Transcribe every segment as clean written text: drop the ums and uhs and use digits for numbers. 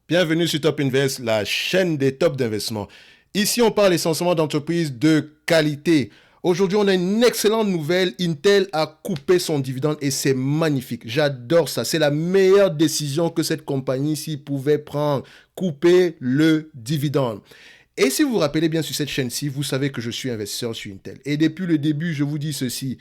Bienvenue sur Top Invest, la chaîne des tops d'investissement. Ici, on parle essentiellement d'entreprises de qualité. Aujourd'hui, on a une excellente nouvelle. Intel a coupé son dividende et c'est magnifique. J'adore ça. C'est la meilleure décision que cette compagnie-ci pouvait prendre. Couper le dividende. Et si vous vous rappelez bien sur cette chaîne-ci, vous savez que je suis investisseur sur Intel. Et depuis le début, je vous dis ceci.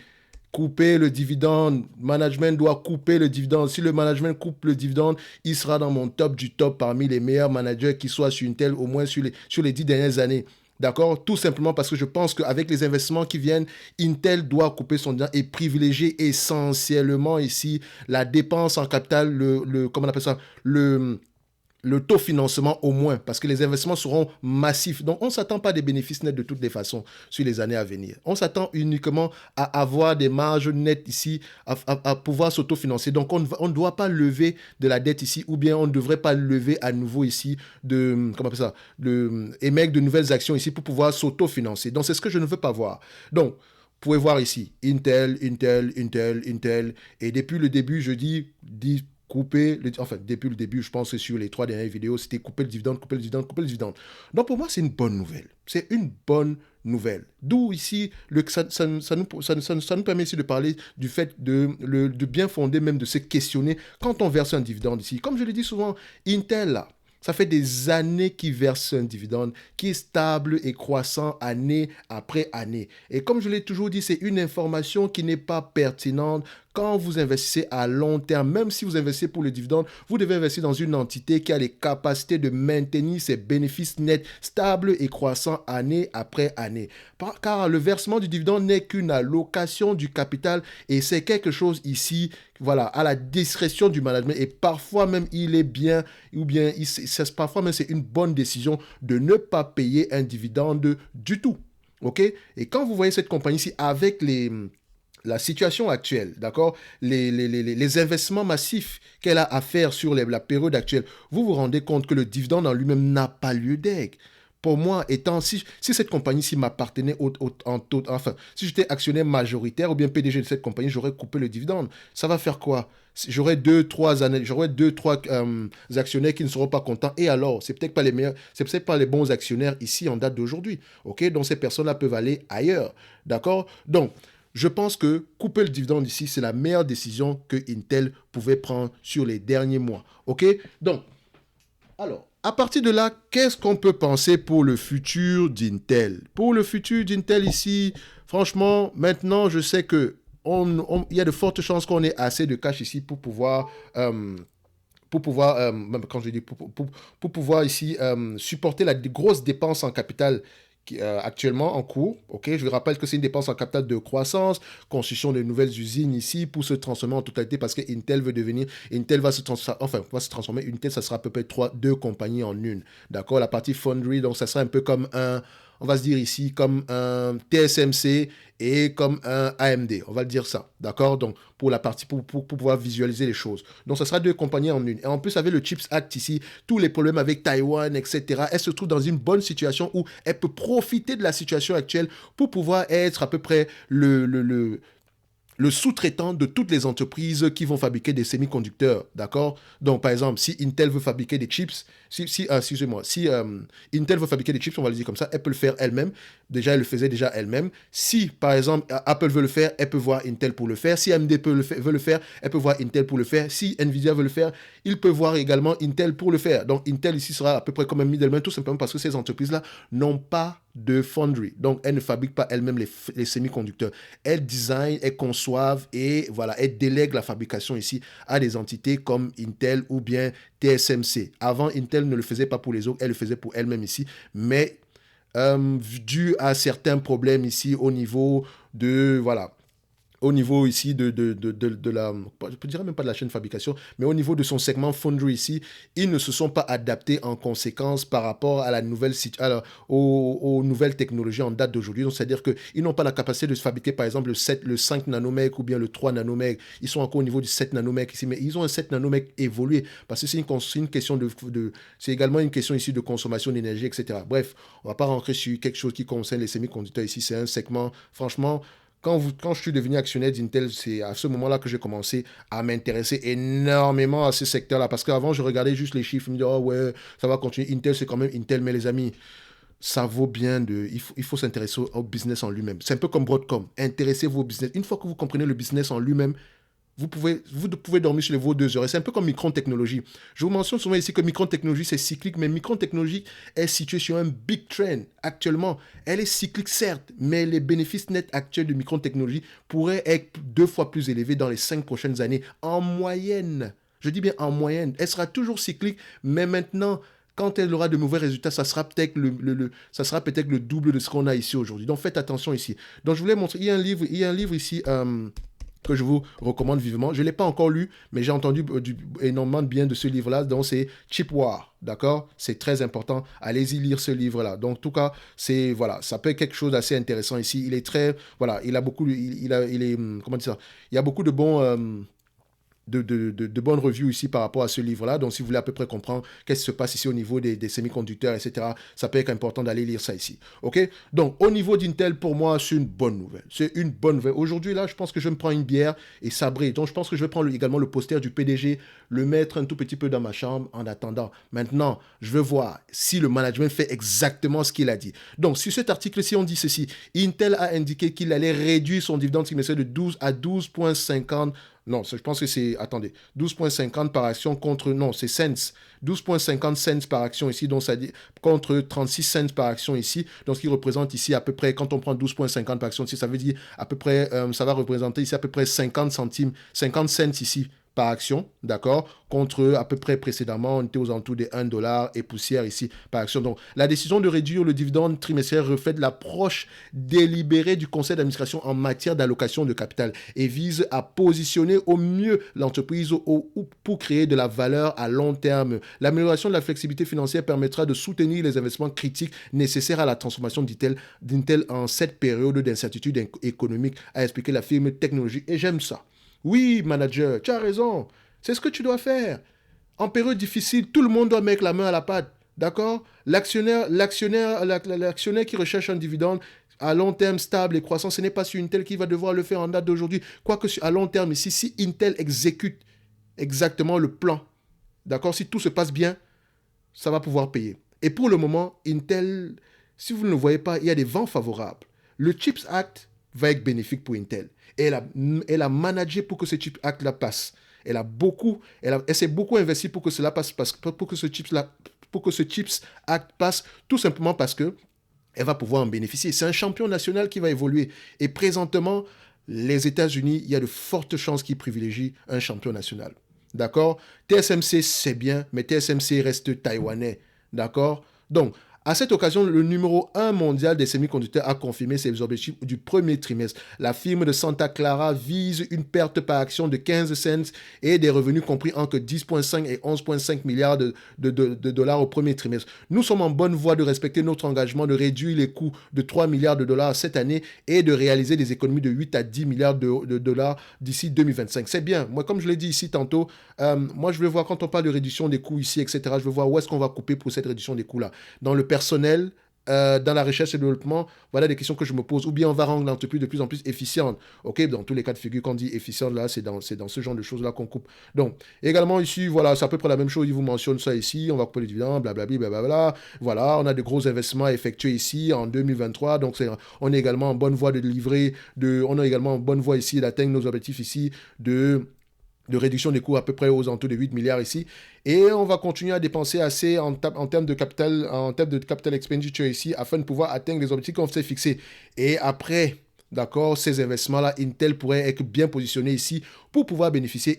Couper le dividende, management doit couper le dividende. Si le management coupe le dividende, il sera dans mon top du top parmi les meilleurs managers qui soient sur Intel, au moins sur les 10 dernières années. D'accord? Tout simplement parce que je pense qu'avec les investissements qui viennent, Intel doit couper son dividende et privilégier essentiellement ici la dépense en capital, comment on appelle ça? Le taux de financement au moins, parce que les investissements seront massifs. Donc, on ne s'attend pas à des bénéfices nets de toutes les façons sur les années à venir. On s'attend uniquement à avoir des marges nettes ici, à pouvoir s'autofinancer. Donc, on ne doit pas lever de la dette ici, ou bien on ne devrait pas lever à nouveau ici comment on appelle ça, émettre de nouvelles actions ici pour pouvoir s'autofinancer. Donc, c'est ce que je ne veux pas voir. Donc, vous pouvez voir ici, Intel, et depuis le début, je dis depuis le début, je pense que sur les 3 dernières vidéos, c'était couper le dividende, couper le dividende, couper le dividende. Donc pour moi, c'est une bonne nouvelle. C'est une bonne nouvelle. D'où ici, ça nous permet ici de parler du fait de bien fonder, même de se questionner quand on verse un dividende ici. Comme je le dis souvent, Intel, là, ça fait des années qu'il verse un dividende qui est stable et croissant année après année. Et comme je l'ai toujours dit, c'est une information qui n'est pas pertinente quand vous investissez à long terme. Même si vous investissez pour le dividende, vous devez investir dans une entité qui a les capacités de maintenir ses bénéfices nets stables et croissants année après année. Car le versement du dividende n'est qu'une allocation du capital et c'est quelque chose ici, voilà, à la discrétion du management. Et parfois même, il est bien, ou bien, parfois même, c'est une bonne décision de ne pas payer un dividende du tout. OK? Et quand vous voyez cette compagnie ici avec la situation actuelle, d'accord, les investissements massifs qu'elle a à faire sur la période actuelle, vous vous rendez compte que le dividende en lui-même n'a pas lieu d'être. Pour moi, si cette compagnie-ci m'appartenait enfin, si j'étais actionnaire majoritaire ou bien PDG de cette compagnie, j'aurais coupé le dividende. Ça va faire quoi? J'aurais j'aurais deux, trois actionnaires qui ne seront pas contents. Et alors, c'est peut-être pas les meilleurs, c'est peut-être pas les bons actionnaires ici en date d'aujourd'hui. OK? Donc, ces personnes-là peuvent aller ailleurs. D'accord? Donc, je pense que couper le dividende ici, c'est la meilleure décision que Intel pouvait prendre sur les derniers mois. OK? Donc, alors, à partir de là, qu'est-ce qu'on peut penser pour le futur d'Intel? Pour le futur d'Intel ici, franchement, maintenant, je sais que il y a de fortes chances qu'on ait assez de cash ici quand je dis pour pouvoir ici supporter la grosse dépense en capital actuellement en cours. Ok, je vous rappelle que c'est une dépense en capital de croissance, construction de nouvelles usines ici pour se transformer en totalité parce que Intel va se transformer, Intel, ça sera à peu près deux compagnies en une. D'accord, la partie Foundry, donc ça sera un peu comme on va se dire ici, comme un TSMC et comme un AMD. On va le dire ça. D'accord? Donc, pour la partie, pour pouvoir visualiser les choses. Donc, ça sera deux compagnies en une. Et en plus, avec le CHIPS Act ici, tous les problèmes avec Taïwan, etc., elle se trouve dans une bonne situation où elle peut profiter de la situation actuelle pour pouvoir être à peu près le sous-traitant de toutes les entreprises qui vont fabriquer des semi-conducteurs, d'accord? Donc, par exemple, si Intel veut fabriquer des chips, excusez-moi, si Intel veut fabriquer des chips, on va le dire comme ça, elle peut le faire elle-même. Déjà, elle le faisait déjà elle-même. Si, par exemple, Apple veut le faire, elle peut voir Intel pour le faire. Si AMD veut le faire, elle peut voir Intel pour le faire. Si Nvidia veut le faire, il peut voir également Intel pour le faire. Donc, Intel ici sera à peu près comme un middleman, tout simplement parce que ces entreprises-là n'ont pas de foundry. Donc, elles ne fabriquent pas elles-mêmes les semi-conducteurs. Elles designent, elles conçoivent et voilà, elles délèguent la fabrication ici à des entités comme Intel ou bien TSMC. Avant, Intel ne le faisait pas pour les autres, elle le faisait pour elle-même ici, mais dû à certains problèmes ici au niveau de, voilà, au niveau ici de la, je dirais même pas de la chaîne de fabrication, mais au niveau de son segment Foundry ici, ils ne se sont pas adaptés en conséquence par rapport à la aux nouvelles technologies en date d'aujourd'hui. Donc, c'est-à-dire qu'ils n'ont pas la capacité de se fabriquer, par exemple, le 5 nanomètres ou bien le 3 nanomètres. Ils sont encore au niveau du 7 nanomètres ici, mais ils ont un 7 nanomètres évolué parce que c'est une question c'est également une question ici de consommation d'énergie, etc. Bref, on va pas rentrer sur quelque chose qui concerne les semi-conducteurs ici. C'est un segment, franchement, quand je suis devenu actionnaire d'Intel, c'est à ce moment-là que j'ai commencé à m'intéresser énormément à ce secteur-là. Parce qu'avant, je regardais juste les chiffres, je me disais, oh ouais, ça va continuer. Intel, c'est quand même Intel, mais les amis, ça vaut bien de. Il faut s'intéresser au business en lui-même. C'est un peu comme Broadcom. Intéressez-vous au business. Une fois que vous comprenez le business en lui-même, vous pouvez dormir sur vos 2 heures. Et c'est un peu comme Micron Technology. Je vous mentionne souvent ici que Micron Technology, c'est cyclique, mais Micron Technology est situé sur un big trend actuellement. Elle est cyclique, certes, mais les bénéfices nets actuels de Micron Technology pourraient être 2 fois plus élevés dans les 5 prochaines années, en moyenne. Je dis bien en moyenne. Elle sera toujours cyclique, mais maintenant, quand elle aura de mauvais résultats, ça sera peut-être ça sera peut-être le double de ce qu'on a ici aujourd'hui. Donc faites attention ici. Donc je voulais montrer, il y a un livre ici que je vous recommande vivement. Je ne l'ai pas encore lu, mais j'ai entendu énormément de bien de ce livre-là. Donc, c'est Chip War, d'accord? C'est très important. Allez-y lire ce livre-là. Donc, en tout cas, voilà, ça peut être quelque chose d'assez intéressant ici. Il est très, voilà, il a beaucoup, il est, comment dire ça? Il y a beaucoup de bons, de bonnes reviews ici par rapport à ce livre-là. Donc, si vous voulez à peu près comprendre qu'est-ce qui se passe ici au niveau des semi-conducteurs, etc., ça peut être important d'aller lire ça ici. OK? Donc, au niveau d'Intel, pour moi, c'est une bonne nouvelle. C'est une bonne nouvelle. Aujourd'hui, là, je pense que je me prends une bière et sabrer. Donc, je pense que je vais prendre également le poster du PDG, le mettre un tout petit peu dans ma chambre en attendant. Maintenant, je veux voir si le management fait exactement ce qu'il a dit. Donc, sur cet article-ci, on dit ceci. Intel a indiqué qu'il allait réduire son dividende trimestriel de 12 à 12,50. Non, je pense que c'est, attendez, 12,50 par action contre, non, c'est cents. 12,50 cents par action ici, donc ça dit, contre 36 cents par action ici. Donc, ce qui représente ici à peu près, quand on prend 12,50 par action ici, ça veut dire à peu près, ça va représenter ici à peu près 50 centimes, 50 cents ici par action, d'accord, contre à peu près précédemment, on était aux alentours des 1 dollar et poussière ici par action. Donc, la décision de réduire le dividende trimestriel reflète l'approche délibérée du conseil d'administration en matière d'allocation de capital et vise à positionner au mieux l'entreprise pour créer de la valeur à long terme. L'amélioration de la flexibilité financière permettra de soutenir les investissements critiques nécessaires à la transformation d'Intel en cette période d'incertitude économique, a expliqué la firme technologique. Et j'aime ça. Oui, manager, tu as raison. C'est ce que tu dois faire. En période difficile, tout le monde doit mettre la main à la pâte. D'accord? L'actionnaire qui recherche un dividende à long terme stable et croissant, ce n'est pas sur Intel qui va devoir le faire en date d'aujourd'hui. Quoique à long terme, ici, si Intel exécute exactement le plan, d'accord? Si tout se passe bien, ça va pouvoir payer. Et pour le moment, Intel, si vous ne le voyez pas, il y a des vents favorables. Le CHIPS Act va être bénéfique pour Intel. Et elle a managé pour que ce CHIPS Act-là passe. Elle s'est beaucoup investie pour que cela passe, pour que ce CHIPS Act passe, tout simplement parce que elle va pouvoir en bénéficier. C'est un champion national qui va évoluer. Et présentement, les États-Unis, il y a de fortes chances qu'ils privilégient un champion national. D'accord? TSMC, c'est bien, mais TSMC reste taïwanais. D'accord? Donc, à cette occasion, le numéro 1 mondial des semi-conducteurs a confirmé ses objectifs du premier trimestre. La firme de Santa Clara vise une perte par action de 15 cents et des revenus compris entre 10,5 et 11,5 milliards de dollars au premier trimestre. Nous sommes en bonne voie de respecter notre engagement de réduire les coûts de 3 milliards de dollars cette année et de réaliser des économies de 8 à 10 milliards de dollars d'ici 2025. C'est bien. Moi, comme je l'ai dit ici tantôt, moi, je veux voir quand on parle de réduction des coûts ici, etc., je veux voir où est-ce qu'on va couper pour cette réduction des coûts-là. Dans le personnel, dans la recherche et le développement, voilà des questions que je me pose. Ou bien on va rendre l'entreprise de plus en plus efficiente. OK, dans tous les cas de figure, quand on dit efficiente, là, c'est dans ce genre de choses-là qu'on coupe. Donc, également ici, voilà, c'est à peu près la même chose. Il vous mentionne ça ici. On va couper les dividendes, blablabla, blablabla. Voilà, on a de gros investissements à effectuer ici en 2023. Donc, on est également en bonne voie de livrer, on a également en bonne voie ici d'atteindre nos objectifs ici de réduction des coûts à peu près aux alentours de 8 milliards ici. Et on va continuer à dépenser assez en termes de capital expenditure ici afin de pouvoir atteindre les objectifs qu'on s'est fixés. Et après, d'accord, ces investissements-là, Intel pourrait être bien positionné ici pour pouvoir bénéficier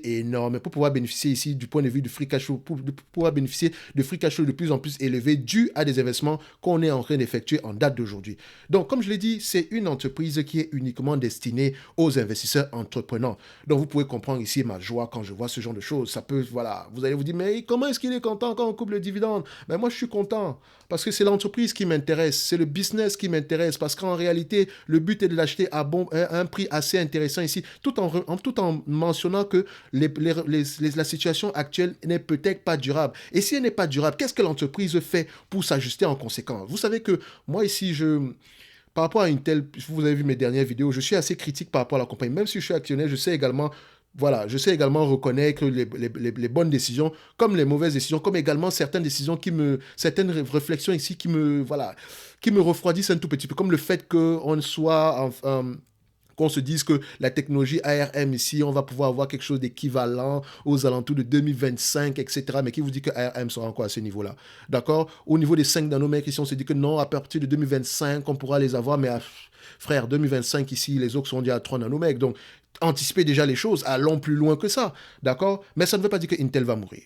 ici du point de vue du free cash flow, pour pouvoir bénéficier de free cash flow de plus en plus élevé dû à des investissements qu'on est en train d'effectuer en date d'aujourd'hui. Donc, comme je l'ai dit, c'est une entreprise qui est uniquement destinée aux investisseurs entreprenants. Donc, vous pouvez comprendre ici ma joie quand je vois ce genre de choses. Ça peut, voilà, vous allez vous dire, mais comment est-ce qu'il est content quand on coupe le dividende? Ben, moi, je suis content parce que c'est l'entreprise qui m'intéresse, c'est le business qui m'intéresse parce qu'en réalité, le but est de l'acheter à un prix assez intéressant ici, tout en mentionnant que la situation actuelle n'est peut-être pas durable. Et si elle n'est pas durable, qu'est-ce que l'entreprise fait pour s'ajuster en conséquence? Vous savez que moi ici, par rapport à Intel, vous avez vu mes dernières vidéos, je suis assez critique par rapport à la compagnie. Même si je suis actionnaire, je sais également, voilà, je sais également reconnaître les bonnes décisions, comme les mauvaises décisions, comme également certaines décisions certaines réflexions ici voilà, qui me refroidissent un tout petit peu, comme le fait qu'on soit qu'on se dise que la technologie ARM ici, on va pouvoir avoir quelque chose d'équivalent aux alentours de 2025, etc. Mais qui vous dit que ARM sera encore à ce niveau-là? D'accord? Au niveau des 5 nanomètres, ici, on se dit que non, à partir de 2025, on pourra les avoir, mais frère, 2025 ici, les autres sont déjà à 3 nanomètres. Donc, anticipez déjà les choses, allons plus loin que ça. D'accord? Mais ça ne veut pas dire que Intel va mourir.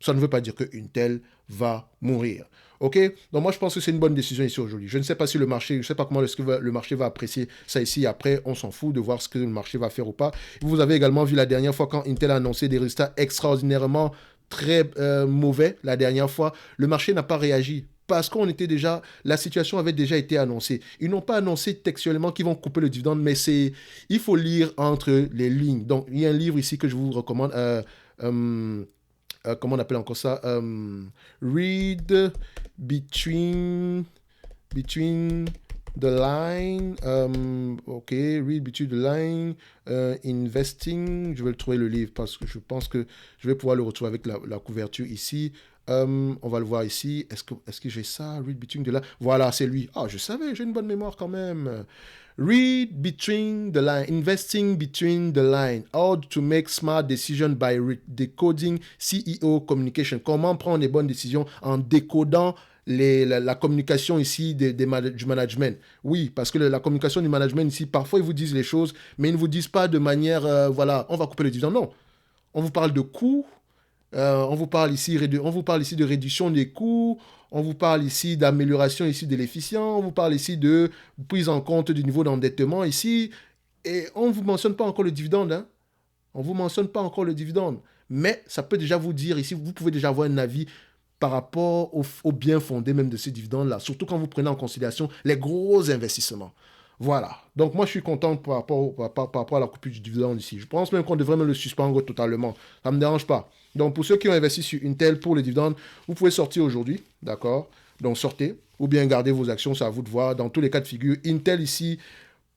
Ça ne veut pas dire que Intel va mourir. OK? Donc moi, je pense que c'est une bonne décision ici aujourd'hui. Je ne sais pas si le marché, je ne sais pas comment le marché va apprécier ça ici. Après, on s'en fout de voir ce que le marché va faire ou pas. Vous avez également vu la dernière fois quand Intel a annoncé des résultats extraordinairement très mauvais. La dernière fois, le marché n'a pas réagi. Parce qu'on était déjà, la situation avait déjà été annoncée. Ils n'ont pas annoncé textuellement qu'ils vont couper le dividende, mais il faut lire entre les lignes. Donc, il y a un livre ici que je vous recommande. Comment on appelle encore ça? Read between the line. OK, read between the line. Investing. Je vais le trouver le livre parce que je pense que je vais pouvoir le retrouver avec la couverture ici. On va le voir ici. Est-ce que j'ai ça? Read between the line. Voilà, c'est lui. Ah, je savais, j'ai une bonne mémoire quand même. Read between the line, investing between the line, how to make smart decisions by decoding CEO communication. Comment prendre les bonnes décisions en décodant la communication ici du management. Oui, parce que la communication du management ici, parfois ils vous disent les choses, mais ils ne vous disent pas de manière, voilà, on va couper le dividende. Non, on vous parle de coûts. On vous parle ici de réduction des coûts, on vous parle ici d'amélioration ici de l'efficience, on vous parle ici de prise en compte du niveau d'endettement ici, et on ne vous mentionne pas encore le dividende. Hein. On ne vous mentionne pas encore le dividende. Mais ça peut déjà vous dire ici, vous pouvez déjà avoir un avis par rapport au bien fondé même de ces dividendes-là, surtout quand vous prenez en considération les gros investissements. Voilà. Donc, moi, je suis content par rapport à la coupure du dividende ici. Je pense même qu'on devrait me le suspendre totalement. Ça ne me dérange pas. Donc, pour ceux qui ont investi sur Intel pour les dividendes, vous pouvez sortir aujourd'hui. D'accord? Donc, sortez. Ou bien gardez vos actions, c'est à vous de voir. Dans tous les cas de figure, Intel ici,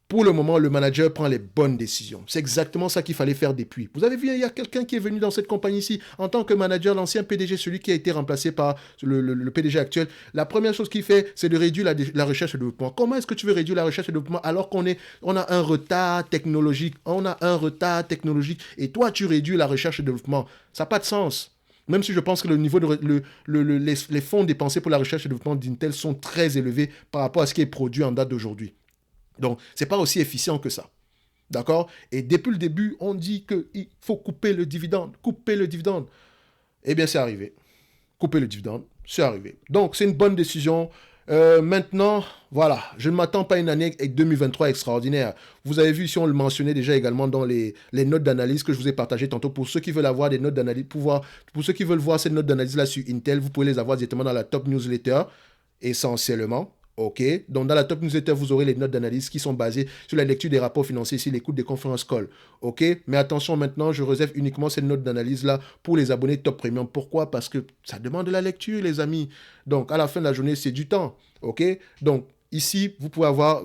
pour le moment, le manager prend les bonnes décisions. C'est exactement ça qu'il fallait faire depuis. Vous avez vu, il y a quelqu'un qui est venu dans cette compagnie ici en tant que manager, l'ancien PDG, celui qui a été remplacé par le PDG actuel. La première chose qu'il fait, c'est de réduire la recherche et le développement. Comment est-ce que tu veux réduire la recherche et le développement alors on a un retard technologique? On a un retard technologique et toi, tu réduis la recherche et le développement. Ça n'a pas de sens. Même si je pense que le niveau les fonds dépensés pour la recherche et le développement d'Intel sont très élevés par rapport à ce qui est produit en date d'aujourd'hui. Donc, ce n'est pas aussi efficient que ça. D'accord? Et depuis le début, on dit qu'il faut couper le dividende. Couper le dividende. Eh bien, c'est arrivé. Couper le dividende, c'est arrivé. Donc, c'est une bonne décision. Maintenant, voilà, je ne m'attends pas à une année 2023 extraordinaire. Vous avez vu ici, on le mentionnait déjà également dans les notes d'analyse que je vous ai partagées tantôt. Pour ceux qui veulent avoir des notes d'analyse, pour ceux qui veulent voir ces notes d'analyse-là sur Intel, vous pouvez les avoir directement dans la top newsletter, essentiellement. OK. Donc, dans la top newsletter, vous aurez les notes d'analyse qui sont basées sur la lecture des rapports financiers, ici, l'écoute des conférences call. OK. Mais attention, maintenant, je réserve uniquement ces notes d'analyse-là pour les abonnés top premium. Pourquoi? Parce que ça demande de la lecture, les amis. Donc, à la fin de la journée, c'est du temps. OK. Donc, ici, vous pouvez avoir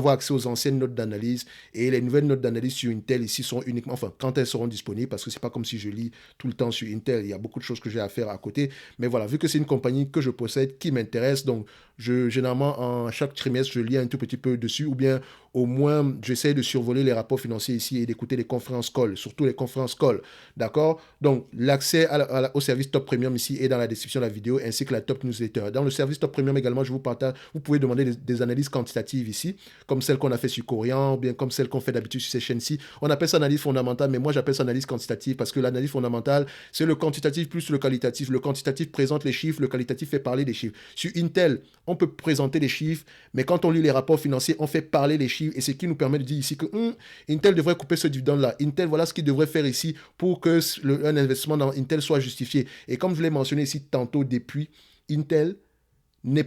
accès aux anciennes notes d'analyse et les nouvelles notes d'analyse sur Intel ici sont uniquement, enfin, quand elles seront disponibles, parce que c'est pas comme si je lis tout le temps sur Intel, il y a beaucoup de choses que j'ai à faire à côté. Mais voilà, vu que c'est une compagnie que je possède, qui m'intéresse, donc généralement, en chaque trimestre, je lis un tout petit peu dessus, ou bien au moins, j'essaie de survoler les rapports financiers ici et d'écouter les conférences call, surtout les conférences call. D'accord? Donc, l'accès au service Top Premium ici est dans la description de la vidéo, ainsi que la Top Newsletter. Dans le service Top Premium également, je vous partage, vous pouvez demander des analyses quantitatives ici, comme celle qu'on a fait sur Corian, ou bien comme celle qu'on fait d'habitude sur ces chaînes-ci. On appelle ça analyse fondamentale, mais moi, j'appelle ça analyse quantitative, parce que l'analyse fondamentale, c'est le quantitatif plus le qualitatif. Le quantitatif présente les chiffres, le qualitatif fait parler des chiffres. Sur Intel, on peut présenter les chiffres, mais quand on lit les rapports financiers, on fait parler les chiffres, et ce qui nous permet de dire ici que Intel devrait couper ce dividende-là. Intel, voilà ce qu'il devrait faire ici pour que un investissement dans Intel soit justifié. Et comme je l'ai mentionné ici tantôt depuis, Intel ne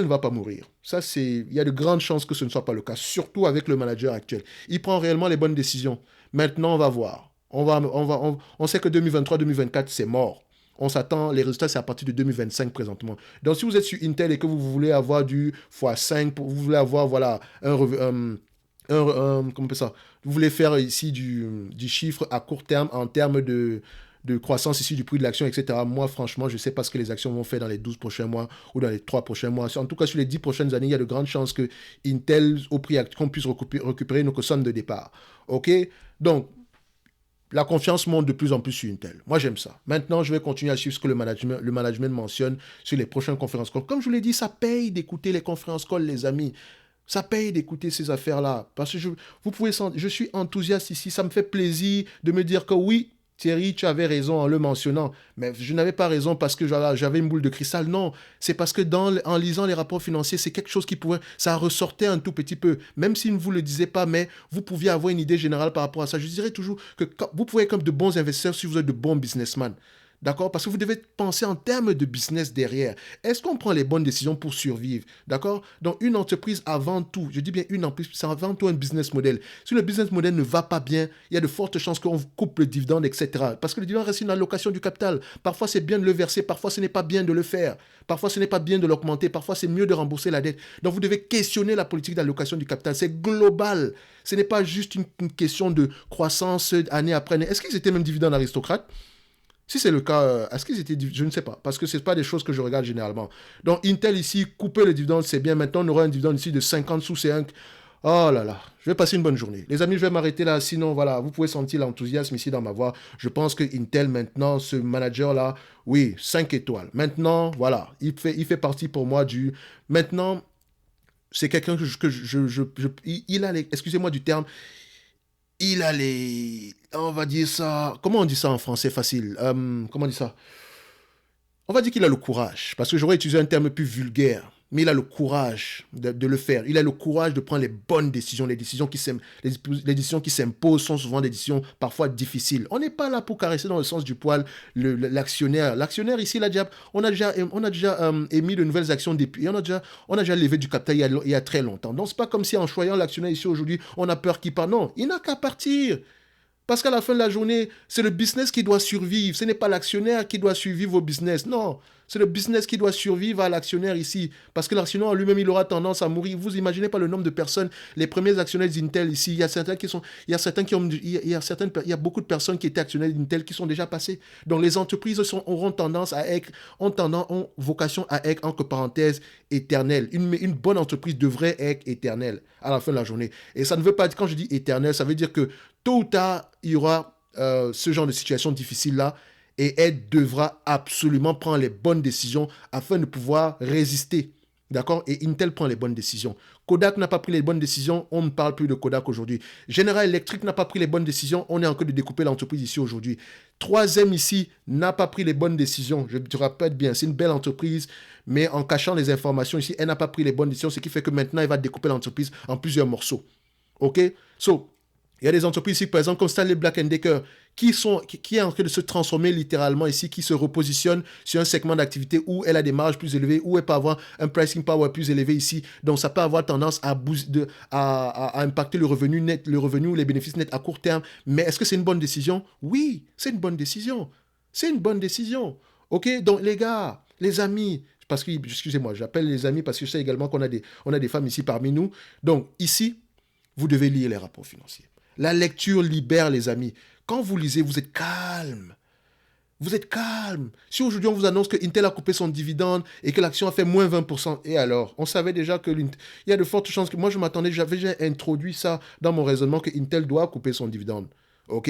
va pas mourir. Ça, il y a de grandes chances que ce ne soit pas le cas, surtout avec le manager actuel. Il prend réellement les bonnes décisions. Maintenant, on va voir. On sait que 2023-2024, c'est mort. On s'attend, les résultats, c'est à partir de 2025 présentement. Donc, si vous êtes sur Intel et que vous voulez avoir du x5, vous voulez avoir, voilà, comment on appelle ça? Vous voulez faire ici du chiffre à court terme en termes de croissance ici du prix de l'action, etc. Moi, franchement, je ne sais pas ce que les actions vont faire dans les 12 prochains mois ou dans les 3 prochains mois. En tout cas, sur les 10 prochaines années, il y a de grandes chances que Intel, au prix qu'on puisse récupérer nos sommes de départ. OK? Donc, la confiance monte de plus en plus sur Intel. Moi, j'aime ça. Maintenant, je vais continuer à suivre ce que le management mentionne sur les prochaines conférences call. Comme je vous l'ai dit, ça paye d'écouter les conférences call, les amis. Ça paye d'écouter ces affaires-là. Parce que je suis enthousiaste ici. Ça me fait plaisir de me dire que oui, Thierry, tu avais raison en le mentionnant. Mais je n'avais pas raison parce que j'avais une boule de cristal. Non, c'est parce que en lisant les rapports financiers, c'est quelque chose ça ressortait un tout petit peu. Même s'il ne vous le disait pas, mais vous pouviez avoir une idée générale par rapport à ça. Je dirais toujours que vous pouvez être comme de bons investisseurs si vous êtes de bons businessmen. D'accord? Parce que vous devez penser en termes de business derrière. Est-ce qu'on prend les bonnes décisions pour survivre? D'accord? Donc, une entreprise avant tout, je dis bien une entreprise, c'est avant tout un business model. Si le business model ne va pas bien, il y a de fortes chances qu'on vous coupe le dividende, etc. Parce que le dividende reste une allocation du capital. Parfois, c'est bien de le verser, parfois, ce n'est pas bien de le faire. Parfois, ce n'est pas bien de l'augmenter, parfois, c'est mieux de rembourser la dette. Donc, vous devez questionner la politique d'allocation du capital. C'est global. Ce n'est pas juste une question de croissance année après année. Est-ce qu'ils étaient même dividendes aristocrates? Si c'est le cas, est-ce qu'ils étaient... Je ne sais pas, parce que ce n'est pas des choses que je regarde généralement. Donc, Intel ici, couper le dividende, c'est bien. Maintenant, on aura un dividende ici de 50 sous C1. Oh là là, je vais passer une bonne journée. Les amis, je vais m'arrêter là. Sinon, voilà, vous pouvez sentir l'enthousiasme ici dans ma voix. Je pense que Intel, maintenant, ce manager-là, oui, 5 étoiles. Maintenant, voilà, il fait partie pour moi du... Maintenant, c'est quelqu'un il a les... Excusez-moi du terme. Il a les... On va dire ça... Comment on dit ça en français facile? Comment on dit ça? On va dire qu'il a le courage, parce que j'aurais utilisé un terme plus vulgaire, mais il a le courage de le faire. Il a le courage de prendre les bonnes décisions. Les décisions qui s'imposent sont souvent des décisions parfois difficiles. On n'est pas là pour caresser dans le sens du poil l'actionnaire. L'actionnaire ici, on a déjà émis de nouvelles actions depuis. On a déjà levé du capital il y a très longtemps. Donc, ce n'est pas comme si en choyant l'actionnaire ici aujourd'hui, on a peur qu'il parte. Non, il n'a qu'à partir. Parce qu'à la fin de la journée, c'est le business qui doit survivre. Ce n'est pas l'actionnaire qui doit survivre au business. Non, c'est le business qui doit survivre à l'actionnaire ici. Parce que l'actionnaire lui-même, il aura tendance à mourir. Vous imaginez pas le nombre de personnes, les premiers actionnaires d'Intel ici. Il y a beaucoup de personnes qui étaient actionnaires d'Intel qui sont déjà passées. Donc les entreprises ont vocation à être, entre parenthèses, éternelles. Une bonne entreprise devrait être éternelle à la fin de la journée. Et ça ne veut pas dire, quand je dis éternelle, ça veut dire que tôt ou tard, il y aura ce genre de situation difficile-là et elle devra absolument prendre les bonnes décisions afin de pouvoir résister. D'accord? Et Intel prend les bonnes décisions. Kodak n'a pas pris les bonnes décisions, on ne parle plus de Kodak aujourd'hui. General Electric n'a pas pris les bonnes décisions, on est en train de découper l'entreprise ici aujourd'hui. 3M ici n'a pas pris les bonnes décisions, je te répète bien, c'est une belle entreprise, mais en cachant les informations ici, elle n'a pas pris les bonnes décisions, ce qui fait que maintenant, elle va découper l'entreprise en plusieurs morceaux. OK? Il y a des entreprises ici, par exemple, comme Stanley Black & Decker, qui est en train de se transformer littéralement ici, qui se repositionne sur un segment d'activité où elle a des marges plus élevées, où elle peut avoir un pricing power plus élevé ici. Donc, ça peut avoir tendance à impacter le revenu net, le revenu ou les bénéfices nets à court terme. Mais est-ce que c'est une bonne décision? Oui, c'est une bonne décision. C'est une bonne décision. OK? Donc, les gars, les amis, parce que, excusez-moi, j'appelle les amis parce que je sais également qu'on a des femmes ici parmi nous. Donc, ici, vous devez lire les rapports financiers. La lecture libère, les amis. Quand vous lisez, vous êtes calme. Vous êtes calme. Si aujourd'hui on vous annonce que Intel a coupé son dividende et que l'action a fait moins 20%, et alors, on savait déjà que il y a de fortes chances que moi je m'attendais, j'avais déjà introduit ça dans mon raisonnement que Intel doit couper son dividende. OK?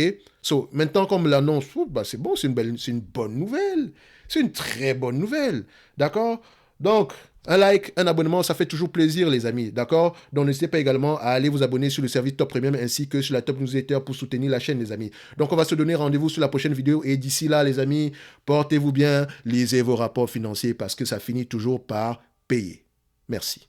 Maintenant qu'on me l'annonce, c'est bon, c'est une bonne nouvelle. C'est une très bonne nouvelle. D'accord? Donc, un like, un abonnement, ça fait toujours plaisir, les amis, d'accord? Donc, n'hésitez pas également à aller vous abonner sur le service Top Premium ainsi que sur la Top Newsletter pour soutenir la chaîne, les amis. Donc, on va se donner rendez-vous sur la prochaine vidéo et d'ici là, les amis, portez-vous bien, lisez vos rapports financiers parce que ça finit toujours par payer. Merci.